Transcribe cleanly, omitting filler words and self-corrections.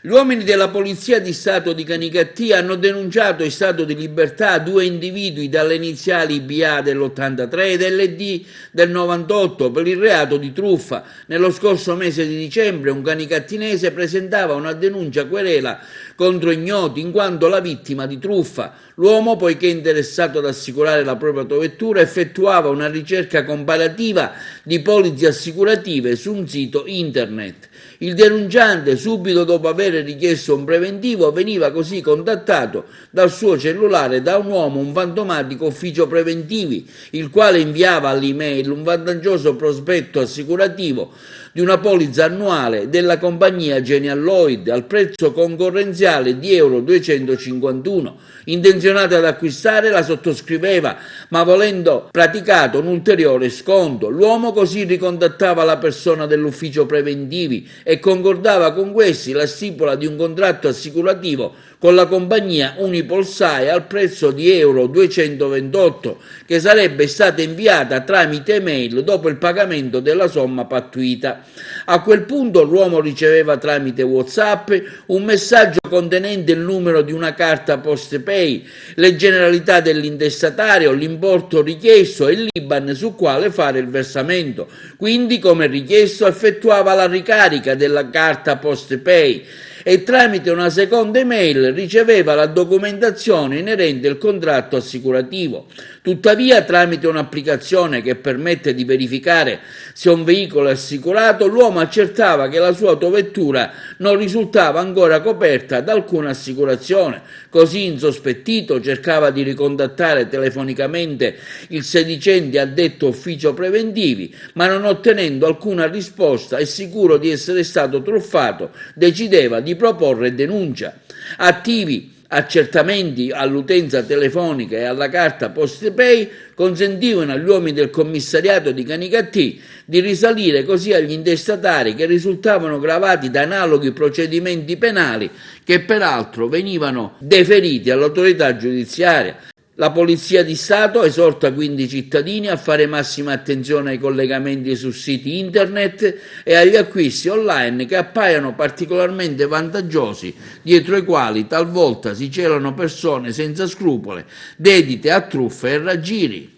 Gli uomini della Polizia di Stato di Canicattì hanno denunciato in stato di libertà 2 individui dalle iniziali BA dell'83 e dell'ED del 98 per il reato di truffa. Nello scorso mese di dicembre un canicattinese presentava una denuncia querela contro ignoti in quanto la vittima di truffa. L'uomo, poiché interessato ad assicurare la propria autovettura, effettuava una ricerca comparativa di polizze assicurative su un sito internet. Il denunciante, subito dopo aver richiesto un preventivo, veniva così contattato dal suo cellulare da un uomo, un fantomatico ufficio preventivi, il quale inviava all'email un vantaggioso prospetto assicurativo di una polizza annuale della compagnia General Lloyd al prezzo concorrenziale di euro 251. Intenzionata ad acquistare, la sottoscriveva, ma volendo praticato un ulteriore sconto. L'uomo così ricontattava la persona dell'ufficio preventivi e concordava con questi la stipula di un contratto assicurativo con la compagnia Unipolsai al prezzo di euro 228, che sarebbe stata inviata tramite email dopo il pagamento della somma pattuita. A quel punto l'uomo riceveva tramite WhatsApp un messaggio contenente il numero di una carta PostePay, le generalità dell'intestatario, l'importo richiesto e l'IBAN su quale fare il versamento. Quindi, come richiesto, effettuava la ricarica della carta PostePay e tramite una seconda email riceveva la documentazione inerente al contratto assicurativo. Tuttavia, tramite un'applicazione che permette di verificare se un veicolo è assicurato, l'uomo accertava che la sua autovettura non risultava ancora coperta da alcuna assicurazione. Così, insospettito, cercava di ricontattare telefonicamente il sedicente addetto ufficio preventivi, ma non ottenendo alcuna risposta e sicuro di essere stato truffato, decideva di proporre denuncia. Attivi accertamenti all'utenza telefonica e alla carta PostePay consentivano agli uomini del commissariato di Canicattì di risalire così agli intestatari che risultavano gravati da analoghi procedimenti penali che peraltro venivano deferiti all'autorità giudiziaria. La Polizia di Stato esorta quindi i cittadini a fare massima attenzione ai collegamenti su siti internet e agli acquisti online che appaiono particolarmente vantaggiosi, dietro i quali talvolta si celano persone senza scrupoli, dedite a truffe e raggiri.